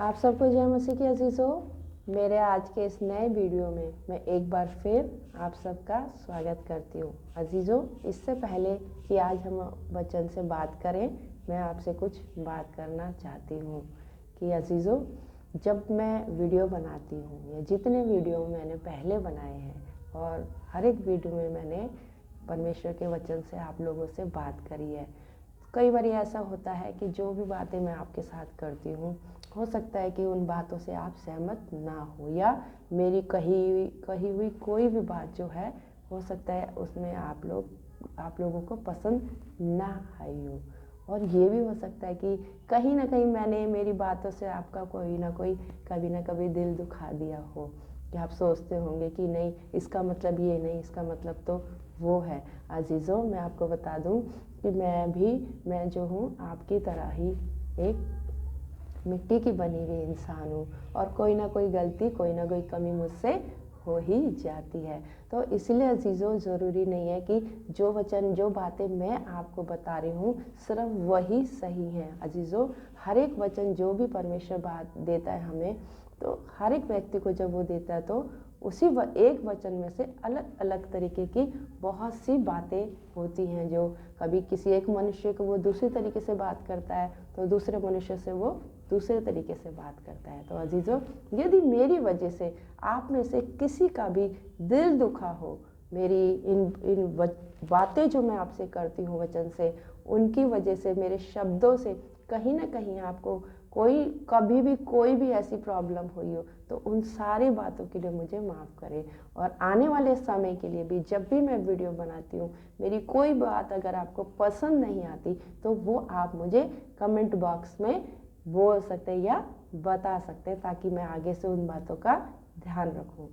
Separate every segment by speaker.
Speaker 1: आप सबको जय मसीह की अज़ीज़ों। मेरे आज के इस नए वीडियो में मैं एक बार फिर आप सबका स्वागत करती हूँ। अज़ीज़ों, इससे पहले कि आज हम वचन से बात करें, मैं आपसे कुछ बात करना चाहती हूँ कि अज़ीज़ों, जब मैं वीडियो बनाती हूँ या जितने वीडियो मैंने पहले बनाए हैं और हर एक वीडियो में मैंने परमेश्वर के वचन से आप लोगों से बात करी है। कई बार ऐसा होता है कि जो भी बातें मैं आपके साथ करती हूँ, हो सकता है कि उन बातों से आप सहमत ना हो या मेरी कही हुई कोई भी बात जो है, हो सकता है उसमें आप लोगों को पसंद ना आई हो। और ये भी हो सकता है कि कहीं ना कहीं मैंने मेरी बातों से आपका कोई ना कोई कभी ना कभी दिल दुखा दिया हो कि आप सोचते होंगे कि नहीं, इसका मतलब ये नहीं, इसका मतलब तो वो है। अजीज़ों, मैं आपको बता दूं कि मैं जो हूँ आपकी तरह ही एक मिट्टी की बनी हुई इंसान हूँ और कोई ना कोई गलती, कोई ना कोई कमी मुझसे हो ही जाती है। तो इसलिए अजीज़ों, ज़रूरी नहीं है कि जो बातें मैं आपको बता रही हूँ सिर्फ वही सही है। अजीज़ों, हर एक वचन जो भी परमेश्वर बात देता है हमें, तो हर एक व्यक्ति को जब वो देता है तो उसी एक वचन में से अलग अलग तरीके की बहुत सी बातें होती हैं। जो कभी किसी एक मनुष्य को वो दूसरी तरीके से बात करता है तो दूसरे मनुष्य से वो दूसरे तरीके से बात करता है। तो अजीज़ों, यदि मेरी वजह से आप में से किसी का भी दिल दुखा हो, मेरी इन बातें जो मैं आपसे करती हूँ वचन से, उनकी वजह से, मेरे शब्दों से कहीं ना कहीं आपको कभी भी कोई भी ऐसी प्रॉब्लम हुई हो, तो उन सारी बातों के लिए मुझे माफ़ करें। और आने वाले समय के लिए भी जब भी मैं वीडियो बनाती हूँ, मेरी कोई बात अगर आपको पसंद नहीं आती तो वो आप मुझे कमेंट बॉक्स में बोल सकते हैं या बता सकते हैं, ताकि मैं आगे से उन बातों का ध्यान रखूं।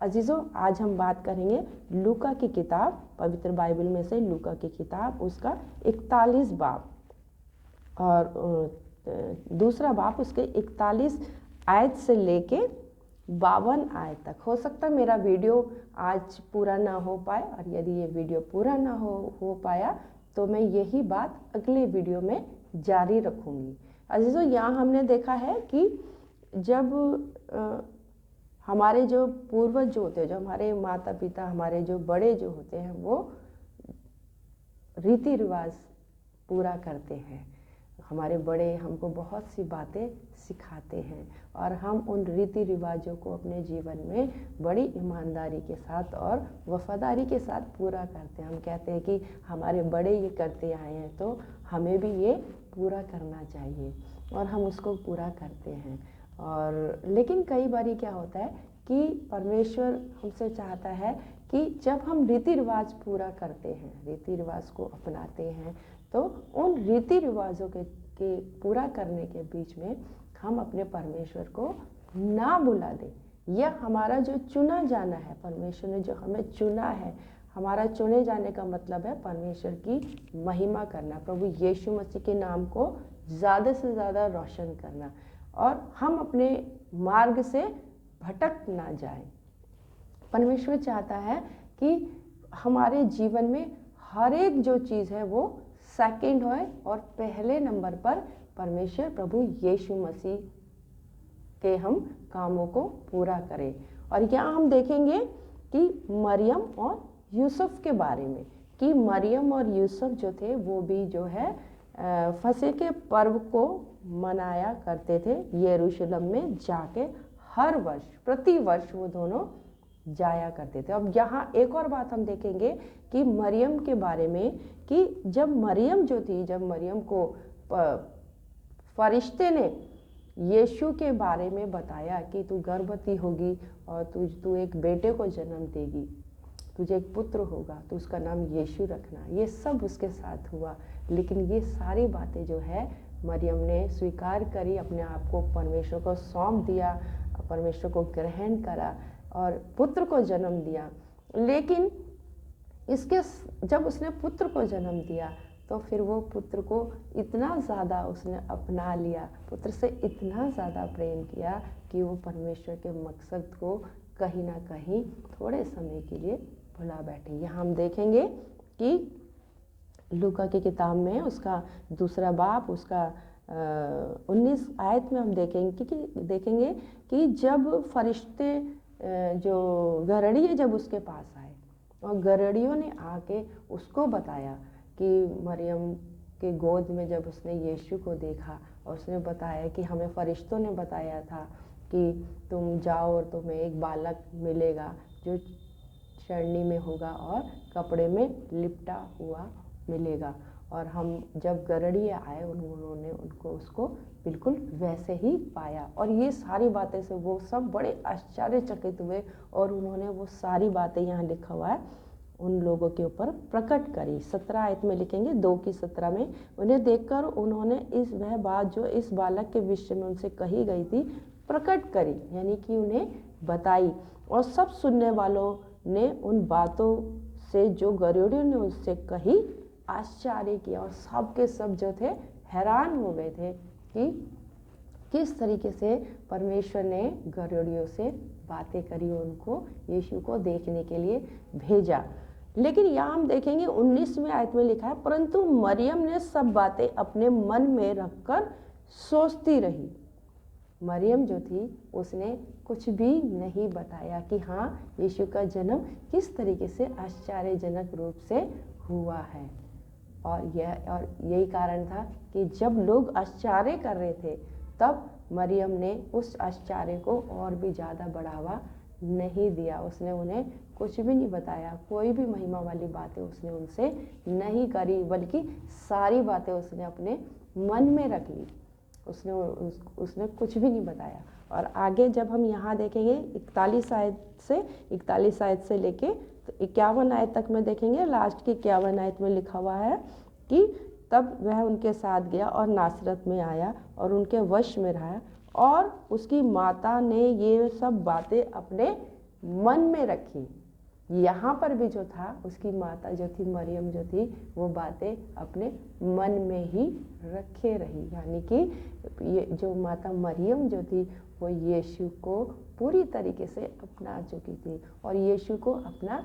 Speaker 1: अजीज़ों, आज हम बात करेंगे लूका की किताब, पवित्र बाइबल में से लूका की किताब, उसका 41 बाब और दूसरा बाब उसके 41 आयत से लेके 52 आयत तक। हो सकता है मेरा वीडियो आज पूरा ना हो पाए, और यदि ये वीडियो पूरा ना हो पाया तो मैं यही बात अगले वीडियो में जारी रखूँगी। अजीज़ों, यहाँ हमने देखा है कि जब हमारे जो पूर्वज जो होते हैं, जो हमारे माता पिता, हमारे जो बड़े जो होते हैं, वो रीति रिवाज पूरा करते हैं। हमारे बड़े हमको बहुत सी बातें सिखाते हैं और हम उन रीति रिवाजों को अपने जीवन में बड़ी ईमानदारी के साथ और वफादारी के साथ पूरा करते हैं। हम कहते हैं कि हमारे बड़े ये करते आए हैं तो हमें भी ये पूरा करना चाहिए, और हम उसको पूरा करते हैं। और लेकिन कई बार क्या होता है कि परमेश्वर हमसे चाहता है कि जब हम रीति रिवाज पूरा करते हैं, रीति रिवाज को अपनाते हैं, तो उन रीति रिवाजों के पूरा करने के बीच में हम अपने परमेश्वर को ना बुला दें। यह हमारा जो चुना जाना है, परमेश्वर ने जो हमें चुना है, हमारा चुने जाने का मतलब है परमेश्वर की महिमा करना, प्रभु यीशु मसीह के नाम को ज़्यादा से ज़्यादा रोशन करना, और हम अपने मार्ग से भटक ना जाएं। परमेश्वर चाहता है कि हमारे जीवन में हर एक जो चीज़ है वो सेकंड होए और पहले नंबर पर परमेश्वर प्रभु यीशु मसीह के हम कामों को पूरा करें। और यहाँ हम देखेंगे कि मरियम और यूसुफ के बारे में, कि मरियम और यूसुफ जो थे वो भी जो है फसह के पर्व को मनाया करते थे यरूशलेम में जाके। हर वर्ष, प्रति वर्ष वो दोनों जाया करते थे। अब यहाँ एक और बात हम देखेंगे कि मरियम के बारे में, कि जब मरियम जो थी, जब मरियम को फरिश्ते ने यीशु के बारे में बताया कि तू गर्भवती होगी और तू एक बेटे को जन्म देगी, तुझे एक पुत्र होगा, तो उसका नाम यीशु रखना, ये सब उसके साथ हुआ। लेकिन ये सारी बातें जो है मरियम ने स्वीकार करी, अपने आप को परमेश्वर को सौंप दिया, परमेश्वर को ग्रहण करा और पुत्र को जन्म दिया। लेकिन जब उसने पुत्र को जन्म दिया तो फिर वो पुत्र को इतना ज़्यादा उसने अपना लिया, पुत्र से इतना ज़्यादा प्रेम किया कि वो परमेश्वर के मकसद को कहीं ना कहीं थोड़े समय के लिए भुला बैठे। यहाँ हम देखेंगे कि लूका की किताब में उसका दूसरा बाब, उसका 19 आयत में हम देखेंगे कि जब फरिश्ते जो गरड़िए जब उसके पास आए और गरड़ियों ने आके उसको बताया कि मरियम के गोद में जब उसने यीशु को देखा और उसने बताया कि हमें फरिश्तों ने बताया था कि तुम जाओ और तुम्हें एक बालक मिलेगा जो चरनी में होगा और कपड़े में लिपटा हुआ मिलेगा। और हम जब गरड़िए आए उन्होंने उसको बिल्कुल वैसे ही पाया। और ये सारी बातें से वो सब बड़े आश्चर्यचकित हुए और उन्होंने वो सारी बातें यहाँ लिखा हुआ है उन लोगों के ऊपर प्रकट करी। 17 आयत में लिखेंगे 2:17 में, उन्हें देखकर उन्होंने वह बात जो इस बालक के विषय में उनसे कही गई थी प्रकट करी, यानी कि उन्हें बताई। और सब सुनने वालों ने उन बातों से जो गरड़ियों ने उससे कही आश्चर्य किया। और सब के सब जो थे हैरान हो गए थे कि किस तरीके से परमेश्वर ने गरड़ियों से बातें करी, उनको यीशु को देखने के लिए भेजा। लेकिन यहाँ हम देखेंगे 19वें आयत में लिखा है, परंतु मरियम ने सब बातें अपने मन में रखकर सोचती रही। मरियम जो थी उसने कुछ भी नहीं बताया कि हाँ यीशु का जन्म किस तरीके से आश्चर्यजनक रूप से हुआ है। और यही कारण था कि जब लोग आश्चर्य कर रहे थे तब मरियम ने उस आश्चर्य को और भी ज़्यादा बढ़ावा नहीं दिया। उसने उन्हें कुछ भी नहीं बताया, कोई भी महिमा वाली बातें उसने उनसे नहीं करी, बल्कि सारी बातें उसने अपने मन में रख ली। उसने कुछ भी नहीं बताया। और आगे जब हम यहाँ देखेंगे 41 आयत से लेके 51 आयत तक में देखेंगे, लास्ट की 51 आयत में लिखा हुआ है कि तब वह उनके साथ गया और नासरत में आया और उनके वश में रहा। और उसकी माता ने ये सब बातें अपने मन में रखी। यहाँ पर भी जो था उसकी माता जो थी मरियम जो थी वो बातें अपने मन में ही रखे रही, यानी कि ये जो माता मरियम जो थी वो यीशु को पूरी तरीके से अपना चुकी थी और यीशु को अपना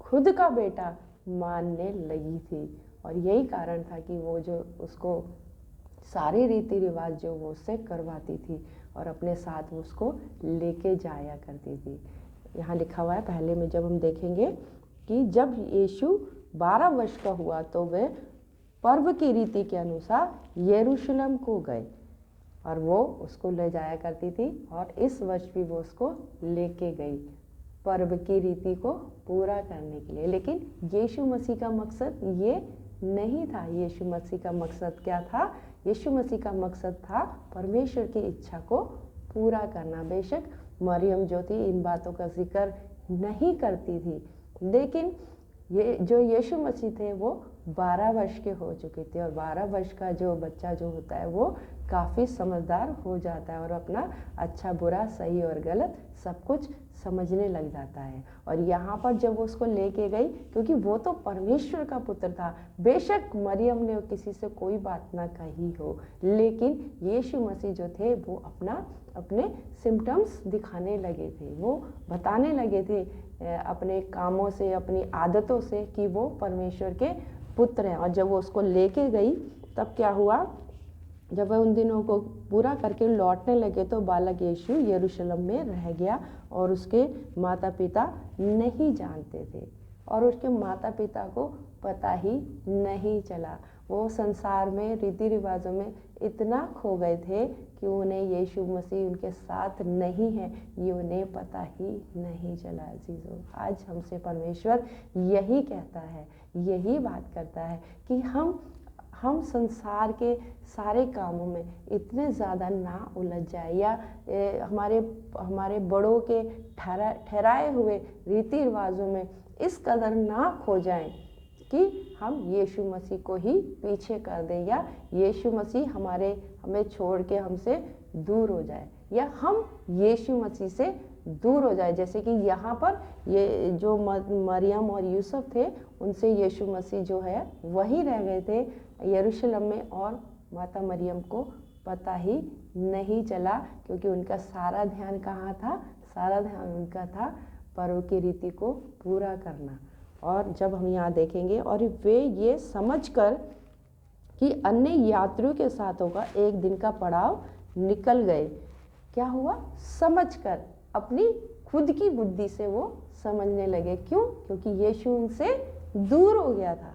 Speaker 1: खुद का बेटा मानने लगी थी। और यही कारण था कि वो जो उसको सारे रीति रिवाज जो वो उससे करवाती थी और अपने साथ उसको लेके जाया करती थी। यहाँ लिखा हुआ है पहले में जब हम देखेंगे कि जब यीशु 12 वर्ष का हुआ तो वे पर्व की रीति के अनुसार यरूशलेम को गए और वो उसको ले जाया करती थी। और इस वर्ष भी वो उसको लेके गई पर्व की रीति को पूरा करने के लिए। लेकिन यीशु मसीह का मकसद ये नहीं था। यीशु मसीह का मकसद क्या था? यीशु मसीह का मकसद था परमेश्वर की इच्छा को पूरा करना। बेशक मरियम जो थी इन बातों का जिक्र नहीं करती थी, लेकिन ये जो यीशु मसीह थे वो 12 वर्ष के हो चुके थे। और 12 वर्ष का जो बच्चा जो होता है वो काफ़ी समझदार हो जाता है और अपना अच्छा बुरा सही और गलत सब कुछ समझने लग जाता है। और यहाँ पर जब वो उसको लेके गई, क्योंकि वो तो परमेश्वर का पुत्र था, बेशक मरियम ने किसी से कोई बात ना कही हो, लेकिन यीशु मसीह जो थे वो अपने सिम्टम्स दिखाने लगे थे। वो बताने लगे थे अपने कामों से, अपनी आदतों से कि वो परमेश्वर के पुत्र हैं। और जब वो उसको लेके गई तब क्या हुआ, जब वह उन दिनों को पूरा करके लौटने लगे तो बालक यीशु यरूशलेम में रह गया और उसके माता पिता नहीं जानते थे और उसके माता पिता को पता ही नहीं चला। वो संसार में रीति रिवाजों में इतना खो गए थे कि उन्हें यीशु मसीह उनके साथ नहीं है ये उन्हें पता ही नहीं चला। अजीजों, आज हमसे परमेश्वर यही कहता है, यही बात करता है कि हम संसार के सारे कामों में इतने ज़्यादा ना उलझ जाए या हमारे बड़ों के ठहराए हुए रीति रिवाजों में इस कदर ना खो जाएं कि हम यीशु मसीह को ही पीछे कर दें या यीशु मसीह हमें छोड़ के हमसे दूर हो जाए या हम यीशु मसीह से दूर हो जाए। जैसे कि यहाँ पर ये जो मरियम और यूसुफ थे उनसे यीशु मसीह जो है वही रह गए थे यरूशलेम में और माता मरियम को पता ही नहीं चला, क्योंकि उनका सारा ध्यान कहाँ था? सारा ध्यान उनका था पर्व की रीति को पूरा करना। और जब हम यहाँ देखेंगे और वे ये समझकर कि अन्य यात्रियों के साथ होगा एक दिन का पड़ाव निकल गए। क्या हुआ? समझकर, अपनी खुद की बुद्धि से वो समझने लगे। क्यों? क्योंकि यीशु उनसे दूर हो गया था।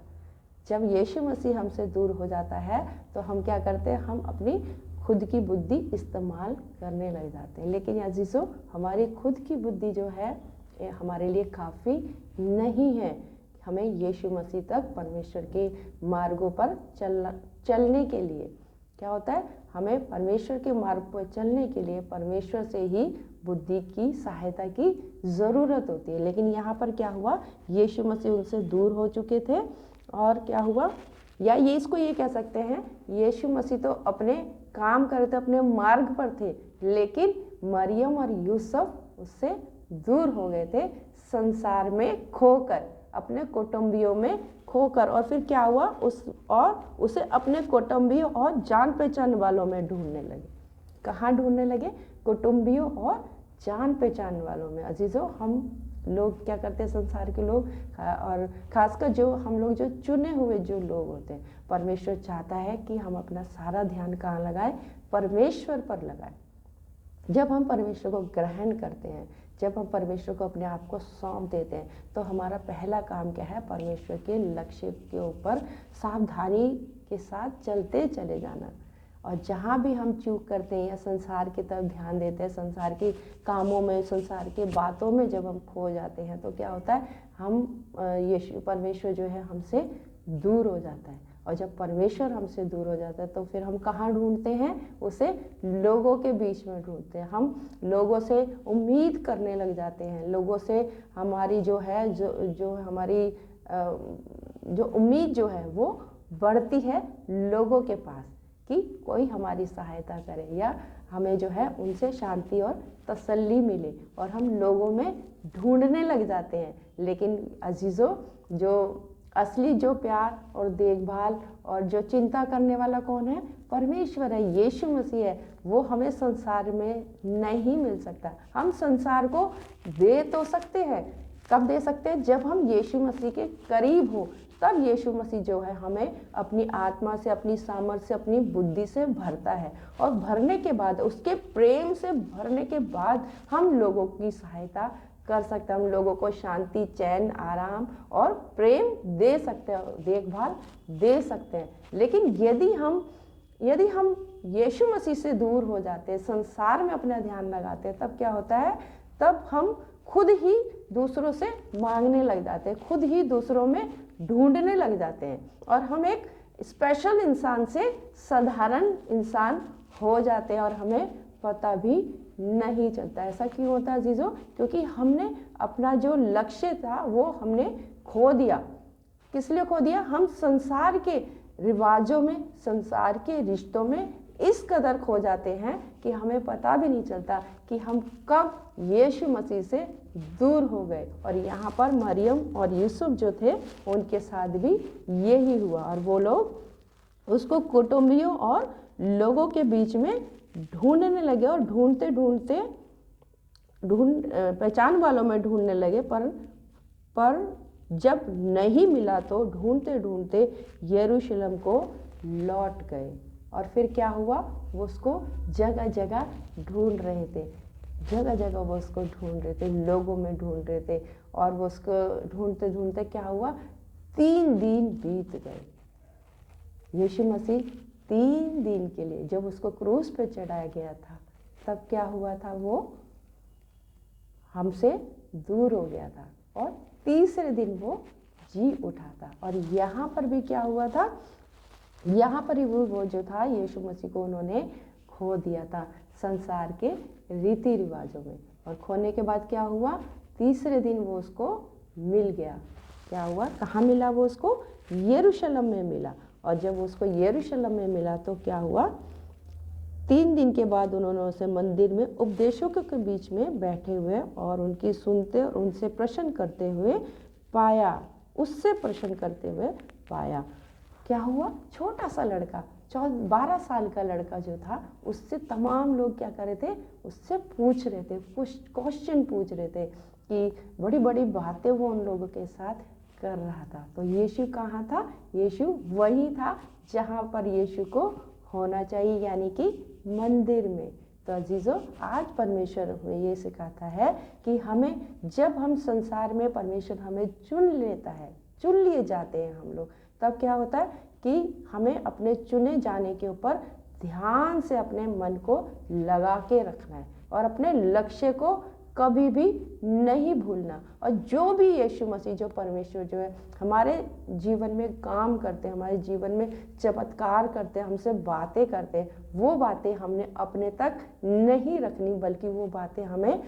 Speaker 1: जब यीशु मसीह हमसे दूर हो जाता है तो हम क्या करते हैं? हम अपनी खुद की बुद्धि इस्तेमाल करने लग जाते हैं। लेकिन अजीजों, हमारी खुद की बुद्धि जो है ये हमारे लिए काफ़ी नहीं है। हमें यीशु मसीह तक परमेश्वर के मार्गों पर चलने के लिए क्या होता है? हमें परमेश्वर के मार्ग पर चलने के लिए परमेश्वर से ही बुद्धि की सहायता की ज़रूरत होती है। लेकिन यहाँ पर क्या हुआ? यीशु मसीह उनसे दूर हो चुके थे और क्या हुआ? या ये इसको ये कह सकते हैं, यीशु मसीह तो अपने काम करते, अपने मार्ग पर थे, लेकिन मरियम और यूसुफ उससे दूर हो गए थे, संसार में खोकर, अपने कुटुंबियों में खोकर। और फिर क्या हुआ? उसे अपने कुटुंबियों और जान पहचान वालों में ढूंढने लगे। कहाँ ढूंढने लगे? कुटुंबियों और जान पहचान वालों में। अजीजों, हम लोग क्या करते हैं? संसार के लोग और खासकर जो हम लोग जो चुने हुए जो लोग होते हैं, परमेश्वर चाहता है कि हम अपना सारा ध्यान कहाँ लगाएं? परमेश्वर पर लगाएं। जब हम परमेश्वर को ग्रहण करते हैं, जब हम परमेश्वर को अपने आप को सौंप देते हैं, तो हमारा पहला काम क्या है? परमेश्वर के लक्ष्य के ऊपर सावधानी के साथ चलते चले जाना। और जहाँ भी हम चूक करते हैं या संसार की तरफ ध्यान देते हैं, संसार के कामों में, संसार की बातों में जब हम खो जाते हैं, तो क्या होता है? हम परमेश्वर जो है हमसे दूर हो जाता है। और जब परमेश्वर हमसे दूर हो जाता है तो फिर हम कहाँ ढूंढते हैं? उसे लोगों के बीच में ढूंढते हैं। हम लोगों से उम्मीद करने लग जाते हैं। लोगों से हमारी जो है जो हमारी जो उम्मीद जो है वो बढ़ती है लोगों के पास, कि कोई हमारी सहायता करे या हमें जो है उनसे शांति और तसल्ली मिले, और हम लोगों में ढूंढने लग जाते हैं। लेकिन अजीजों, जो असली जो प्यार और देखभाल और जो चिंता करने वाला कौन है? परमेश्वर है, यीशु मसीह है। वो हमें संसार में नहीं मिल सकता। हम संसार को दे तो सकते हैं। कब दे सकते हैं? जब हम यीशु मसीह के करीब हो, तब यीशु मसीह जो है हमें अपनी आत्मा से, अपनी सामर्थ्य से, अपनी बुद्धि से भरता है। और भरने के बाद, उसके प्रेम से भरने के बाद हम लोगों की सहायता कर सकते हैं। हम लोगों को शांति, चैन, आराम और प्रेम दे सकते हैं, देखभाल दे सकते हैं। लेकिन यदि हम यीशु मसीह से दूर हो जाते हैं, संसार में अपना ध्यान लगाते हैं, तब क्या होता है? तब हम खुद ही दूसरों से मांगने लग जाते हैं, खुद ही दूसरों में ढूंढने लग जाते हैं, और हम एक स्पेशल इंसान से साधारण इंसान हो जाते हैं और हमें पता भी नहीं चलता। ऐसा क्यों होता है अजीजों? क्योंकि हमने अपना जो लक्ष्य था वो हमने खो दिया। किस लिए खो दिया? हम संसार के रिवाजों में, संसार के रिश्तों में इस कदर खो जाते हैं कि हमें पता भी नहीं चलता कि हम कब यीशु मसीह से दूर हो गए। और यहाँ पर मरियम और यूसुफ जो थे, उनके साथ भी यही हुआ, और वो लोग उसको कुटुंबियों और लोगों के बीच में ढूंढने लगे, और ढूंढते ढूंढते पहचान वालों में ढूंढने लगे, पर जब नहीं मिला तो ढूंढते ढूंढते यरूशलेम को लौट गए। और फिर क्या हुआ? वो उसको जगह जगह ढूंढ रहे थे, जगह जगह वो उसको ढूंढ रहे थे, लोगों में ढूंढ रहे थे। और वो उसको ढूंढते ढूंढते क्या हुआ? 3 दिन बीत गए। यीशु मसीह 3 दिन के लिए, जब उसको क्रूस पे चढ़ाया गया था, तब क्या हुआ था? वो हमसे दूर हो गया था, और तीसरे दिन वो जी उठा था। और यहाँ पर भी क्या हुआ था? यहाँ पर ही वो जो था, यीशु मसीह को उन्होंने खो दिया था संसार के रीति रिवाजों में। और खोने के बाद क्या हुआ? तीसरे दिन वो उसको मिल गया। क्या हुआ? कहाँ मिला वो उसको? यरूशलेम में मिला। और जब उसको यरूशलेम में मिला तो क्या हुआ? 3 दिन के बाद उन्होंने उसे मंदिर में उपदेशकों के बीच में बैठे हुए और उनकी सुनते और उनसे प्रश्न करते हुए पाया, उससे प्रश्न करते हुए पाया। क्या हुआ? छोटा सा लड़का, 12 साल का लड़का जो था, उससे तमाम लोग क्या कर रहे थे? उससे पूछ रहे थे, क्वेश्चन पूछ रहे थे कि बड़ी बड़ी बातें वो उन लोगों के साथ कर रहा था। तो यीशु कहाँ था? यीशु वही था जहाँ पर यीशु को होना चाहिए, यानी कि मंदिर में। तो अजीजों, आज परमेश्वर हमें ये सिखाता है कि हमें, जब हम संसार में, परमेश्वर हमें चुन लेता है, चुन लिए जाते हैं हम लोग, तब क्या होता है कि हमें अपने चुने जाने के ऊपर ध्यान से अपने मन को लगा के रखना है और अपने लक्ष्य को कभी भी नहीं भूलना। और जो भी यीशु मसीह, जो परमेश्वर जो है हमारे जीवन में काम करते हैं, हमारे जीवन में चमत्कार करते हैं, हमसे बातें करते हैं, वो बातें हमने अपने तक नहीं रखनी, बल्कि वो बातें हमें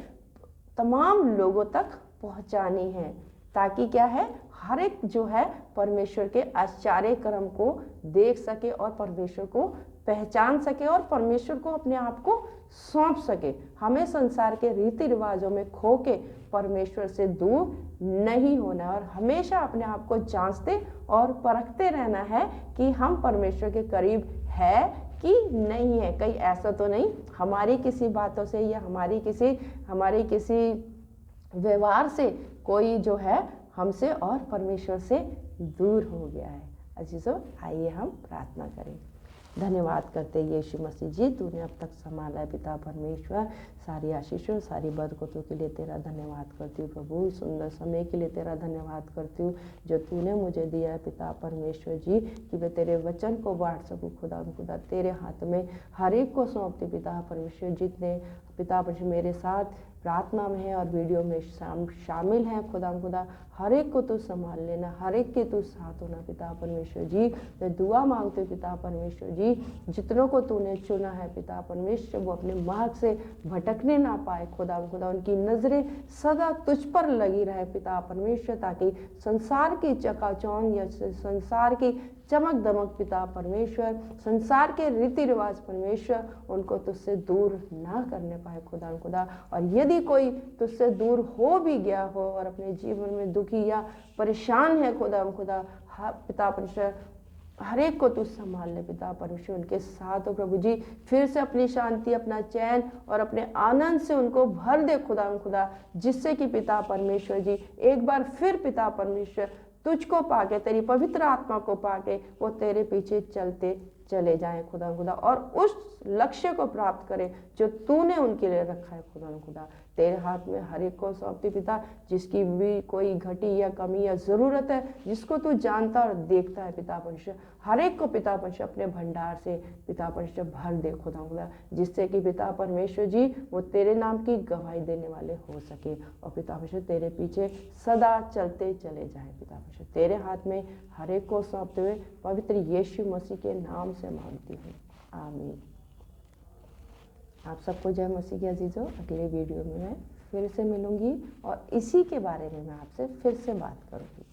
Speaker 1: तमाम लोगों तक पहुंचानी है, ताकि क्या है, हर एक जो है परमेश्वर के आश्चर्य कर्म को देख सके और परमेश्वर को पहचान सके और परमेश्वर को अपने आप को सौंप सके। हमें संसार के रीति रिवाजों में खो के परमेश्वर से दूर नहीं होना है और हमेशा अपने आप को जांचते और परखते रहना है कि हम परमेश्वर के करीब है कि नहीं है। कहीं ऐसा तो नहीं हमारी किसी बातों से या हमारी किसी व्यवहार से कोई जो है हमसे और परमेश्वर से दूर हो गया है। अजीजों, आइए हम प्रार्थना करें। धन्यवाद करते यीशु मसीह जी, तूने अब तक संभाला है पिता परमेश्वर। सारी आशीषों, सारी बरकतों के लिए तेरा धन्यवाद करती हूँ प्रभु। सुंदर समय के लिए तेरा धन्यवाद करती हूँ जो तूने मुझे दिया है पिता परमेश्वर जी, कि मैं तेरे वचन को बांट सकूँ। खुदा तेरे हाथ में हर एक को सौंपती पिता परमेश्वर। जितने पिता परमेश्वर मेरे साथ प्रार्थना में है और वीडियो में शामिल हैं, खुदा हर एक को तू संभाल लेना, हर एक के तू साथ होना पिता परमेश्वर जी। मैं दुआ मांगती हूँ पिता परमेश्वर जी, जितनों को तूने चुना है पिता परमेश्वर, वो अपने मार्ग से भटकने ना पाए। खुदा उनकी नजरें सदा तुझ पर लगी रहे पिता परमेश्वर, ताकि संसार की चकाचौंध या संसार की चमक दमक पिता परमेश्वर, संसार के रीति रिवाज परमेश्वर, उनको तुझसे दूर ना करने पाए खुदा। और यदि कोई तुझसे दूर हो भी गया हो और अपने जीवन में दुखी या परेशान है खुदा पिता परमेश्वर, हर एक को तू संभाल ले पिता परमेश्वर। उनके साथ हो प्रभु जी, फिर से अपनी शांति, अपना चैन और अपने आनंद से उनको भर दे खुदा, जिससे कि पिता परमेश्वर जी एक बार फिर पिता परमेश्वर तुझको पाके, तेरी पवित्र आत्मा को पाके वो तेरे पीछे चलते चले जाएं खुदा और उस लक्ष्य को प्राप्त करें जो तूने उनके लिए रखा है खुदा। तेरे हाथ में हर एक को सौंपती पिता, जिसकी भी कोई घटी या कमी या ज़रूरत है, जिसको तू जानता और देखता है पिता परमेश्वर, हर एक को पिता परमेश्वर अपने भंडार से पिता परमेश्वर भर दे खुदा, जिससे कि पिता परमेश्वर जी वो तेरे नाम की गवाही देने वाले हो सके और पिता परमेश्वर तेरे पीछे सदा चलते चले जाए पिता परमेश्वर। तेरे हाथ में हर एक को सौंपते हुए पवित्र यीशु मसीह के नाम से मांगती हूँ, आमीन। आप सबको जय मसीह की अजीजों। अगले वीडियो में मैं फिर से मिलूंगी और इसी के बारे में मैं आपसे फिर से बात करूंगी।